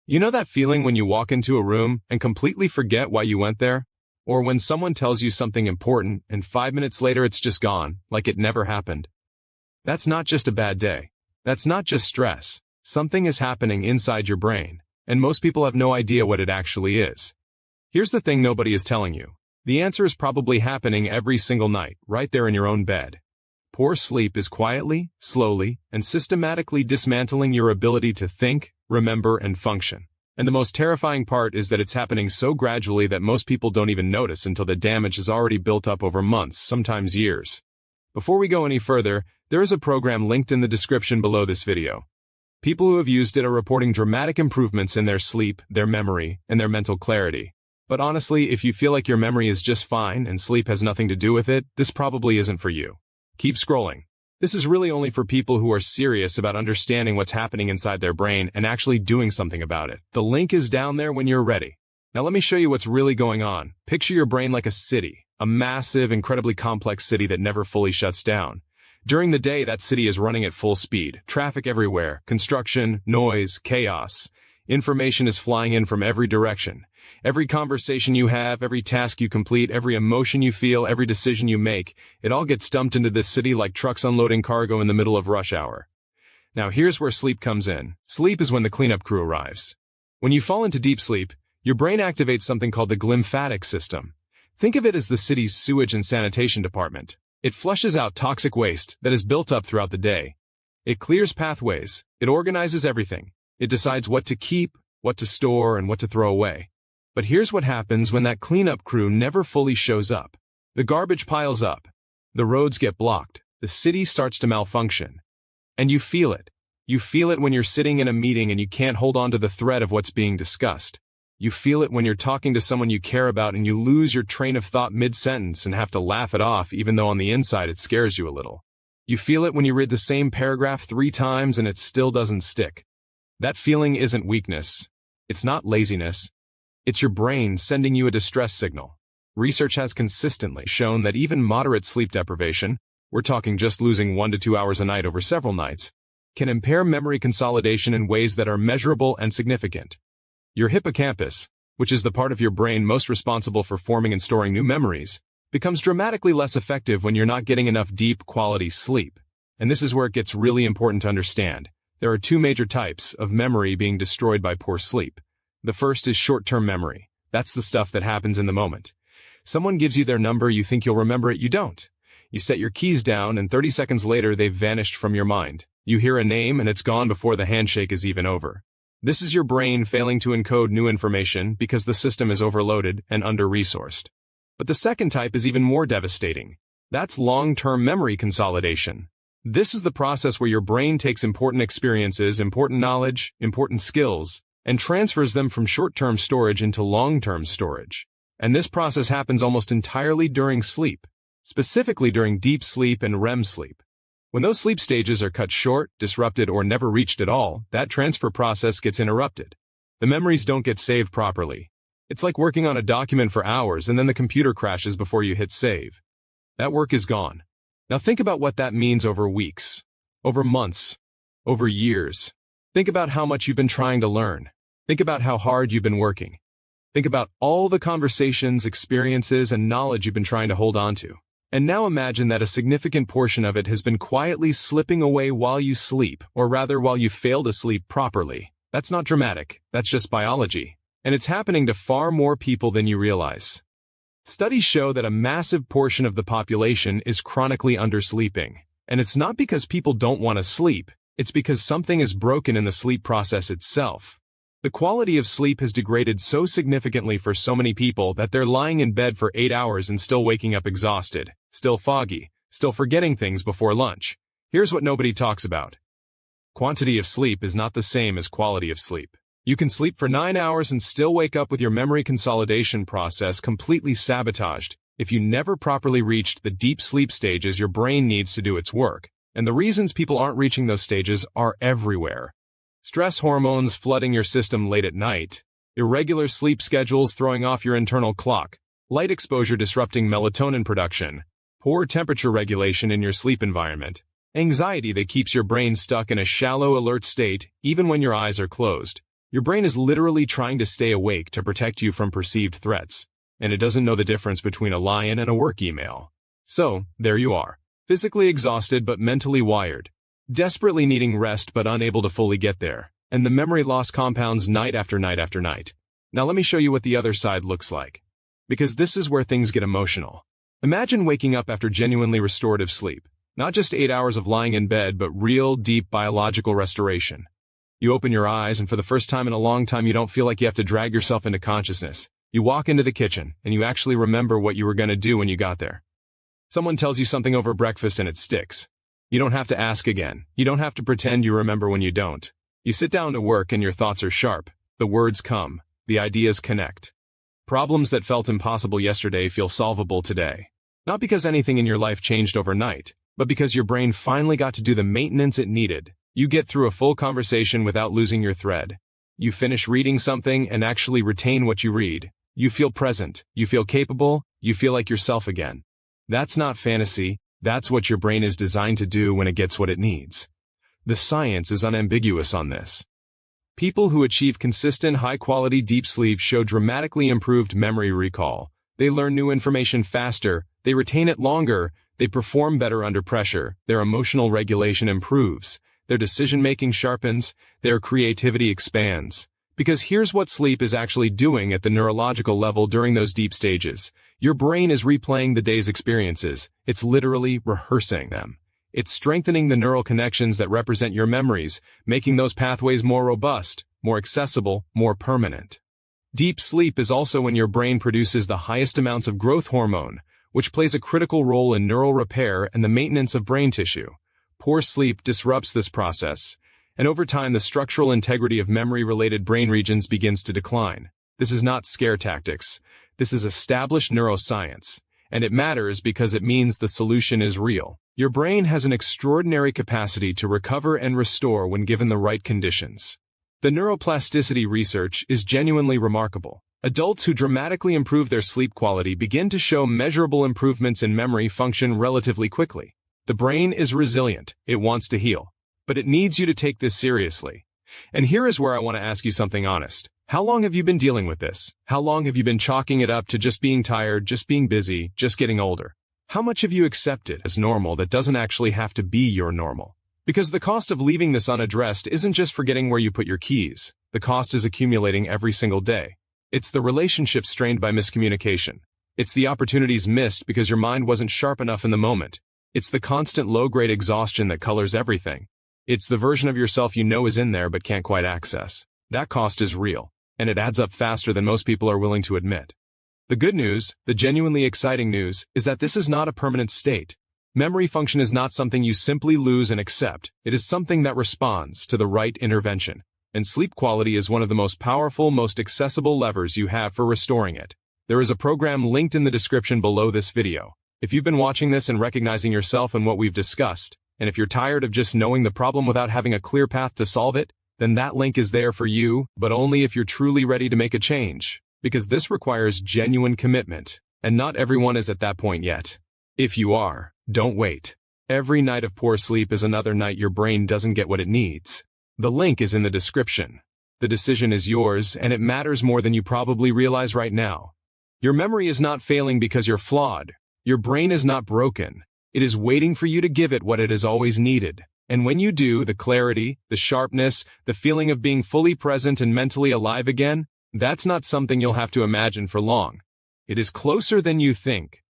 You know that feeling when you walk into a room and completely forget why you went there? Or when someone tells you something important and 5 minutes later it's just gone, like it never happened? That's not just a bad day. That's not just stress. Something is happening inside your brain, and most people have no idea what it actually is. Here's the thing nobody is telling you. The answer is probably happening every single night, right there in your own bed. Poor sleep is quietly, slowly, and systematically dismantling your ability to think, remember, and function. And the most terrifying part is that it's happening so gradually that most people don't even notice until the damage is already built up over months, sometimes years. Before we go any further, there is a program linked in the description below this video. People who have used it are reporting dramatic improvements in their sleep, their memory, and their mental clarity. But honestly, if you feel like your memory is just fine and sleep has nothing to do with it, this probably isn't for you. Keep scrolling. This is really only for people who are serious about understanding what's happening inside their brain and actually doing something about it. The link is down there when you're ready. Now let me show you what's really going on. Picture your brain like a city, a massive, incredibly complex city that never fully shuts down. During the day, that city is running at full speed. Traffic everywhere, construction, noise, chaos. Information is flying in from every direction. Every conversation you have, every task you complete, every emotion you feel, every decision you make, it all gets dumped into this city like trucks unloading cargo in the middle of rush hour. Now here's where sleep comes in. Sleep is when the cleanup crew arrives. When you fall into deep sleep, your brain activates something called the glymphatic system. Think of it as the city's sewage and sanitation department. It flushes out toxic waste that is built up throughout the day. It clears pathways. It organizes everything. It decides what to keep, what to store, and what to throw away. But here's what happens when that cleanup crew never fully shows up. The garbage piles up. The roads get blocked. The city starts to malfunction. And you feel it. You feel it when you're sitting in a meeting and you can't hold on to the thread of what's being discussed. You feel it when you're talking to someone you care about and you lose your train of thought mid-sentence and have to laugh it off even though on the inside it scares you a little. You feel it when you read the same paragraph 3 times and it still doesn't stick. That feeling isn't weakness. It's not laziness. It's your brain sending you a distress signal. Research has consistently shown that even moderate sleep deprivation, we're talking just losing 1 to 2 hours a night over several nights, can impair memory consolidation in ways that are measurable and significant. Your hippocampus, which is the part of your brain most responsible for forming and storing new memories, becomes dramatically less effective when you're not getting enough deep, quality sleep. And this is where it gets really important to understand. There are 2 major types of memory being destroyed by poor sleep. The first is short-term memory. That's the stuff that happens in the moment. Someone gives you their number, you think you'll remember it, you don't. You set your keys down, and 30 seconds later they've vanished from your mind. You hear a name, and it's gone before the handshake is even over. This is your brain failing to encode new information because the system is overloaded and under-resourced. But the second type is even more devastating. That's long-term memory consolidation. This is the process where your brain takes important experiences, important knowledge, important skills, and transfers them from short-term storage into long-term storage. And this process happens almost entirely during sleep, specifically during deep sleep and REM sleep. When those sleep stages are cut short, disrupted, or never reached at all, that transfer process gets interrupted. The memories don't get saved properly. It's like working on a document for hours and then the computer crashes before you hit save. That work is gone. Now think about what that means over weeks, over months, over years. Think about how much you've been trying to learn. Think about how hard you've been working. Think about all the conversations, experiences, and knowledge you've been trying to hold on to. And now imagine that a significant portion of it has been quietly slipping away while you sleep, or rather while you fail to sleep properly. That's not dramatic, that's just biology. And it's happening to far more people than you realize. Studies show that a massive portion of the population is chronically undersleeping. And it's not because people don't want to sleep, it's because something is broken in the sleep process itself. The quality of sleep has degraded so significantly for so many people that they're lying in bed for 8 hours and still waking up exhausted, still foggy, still forgetting things before lunch. Here's what nobody talks about. Quantity of sleep is not the same as quality of sleep. You can sleep for 9 hours and still wake up with your memory consolidation process completely sabotaged if you never properly reached the deep sleep stages your brain needs to do its work. And the reasons people aren't reaching those stages are everywhere. Stress hormones flooding your system late at night, irregular sleep schedules throwing off your internal clock, light exposure disrupting melatonin production, poor temperature regulation in your sleep environment, anxiety that keeps your brain stuck in a shallow alert state even when your eyes are closed, Your brain is literally trying to stay awake to protect you from perceived threats, and it doesn't know the difference between a lion and a work email. So, there you are, physically exhausted but mentally wired, desperately needing rest but unable to fully get there, and the memory loss compounds night after night after night. Now let me show you what the other side looks like. Because this is where things get emotional. Imagine waking up after genuinely restorative sleep. Not just 8 hours of lying in bed, but real, deep biological restoration. You open your eyes, and for the first time in a long time you don't feel like you have to drag yourself into consciousness. You walk into the kitchen, and you actually remember what you were going to do when you got there. Someone tells you something over breakfast and it sticks. You don't have to ask again. You don't have to pretend you remember when you don't. You sit down to work and your thoughts are sharp. The words come. The ideas connect. Problems that felt impossible yesterday feel solvable today. Not because anything in your life changed overnight, but because your brain finally got to do the maintenance it needed. You get through a full conversation without losing your thread. You finish reading something and actually retain what you read. You feel present. You feel capable. You feel like yourself again. That's not fantasy. That's what your brain is designed to do when it gets what it needs. The science is unambiguous on this. People who achieve consistent, high-quality deep sleep show dramatically improved memory recall. They learn new information faster, they retain it longer, they perform better under pressure, their emotional regulation improves, their decision-making sharpens, their creativity expands. Because here's what sleep is actually doing at the neurological level during those deep stages. Your brain is replaying the day's experiences. It's literally rehearsing them. It's strengthening the neural connections that represent your memories, making those pathways more robust, more accessible, more permanent. Deep sleep is also when your brain produces the highest amounts of growth hormone, which plays a critical role in neural repair and the maintenance of brain tissue. Poor sleep disrupts this process, and over time the structural integrity of memory-related brain regions begins to decline. This is not scare tactics. This is established neuroscience. And it matters because it means the solution is real. Your brain has an extraordinary capacity to recover and restore when given the right conditions. The neuroplasticity research is genuinely remarkable. Adults who dramatically improve their sleep quality begin to show measurable improvements in memory function relatively quickly. The brain is resilient. It wants to heal. But it needs you to take this seriously. And here is where I want to ask you something honest. How long have you been dealing with this? How long have you been chalking it up to just being tired, just being busy, just getting older? How much have you accepted as normal that doesn't actually have to be your normal? Because the cost of leaving this unaddressed isn't just forgetting where you put your keys. The cost is accumulating every single day. It's the relationships strained by miscommunication. It's the opportunities missed because your mind wasn't sharp enough in the moment. It's the constant low-grade exhaustion that colors everything. It's the version of yourself you know is in there but can't quite access. That cost is real. And it adds up faster than most people are willing to admit. The good news, the genuinely exciting news, is that this is not a permanent state. Memory function is not something you simply lose and accept. It is something that responds to the right intervention. And sleep quality is one of the most powerful, most accessible levers you have for restoring it. There is a program linked in the description below this video. If you've been watching this and recognizing yourself in what we've discussed, and if you're tired of just knowing the problem without having a clear path to solve it, then that link is there for you, but only if you're truly ready to make a change. Because this requires genuine commitment, and not everyone is at that point yet. If you are, don't wait. Every night of poor sleep is another night your brain doesn't get what it needs. The link is in the description. The decision is yours, and it matters more than you probably realize right now. Your memory is not failing because you're flawed. Your brain is not broken. It is waiting for you to give it what it has always needed. And when you do, the clarity, the sharpness, the feeling of being fully present and mentally alive again, that's not something you'll have to imagine for long. It is closer than you think.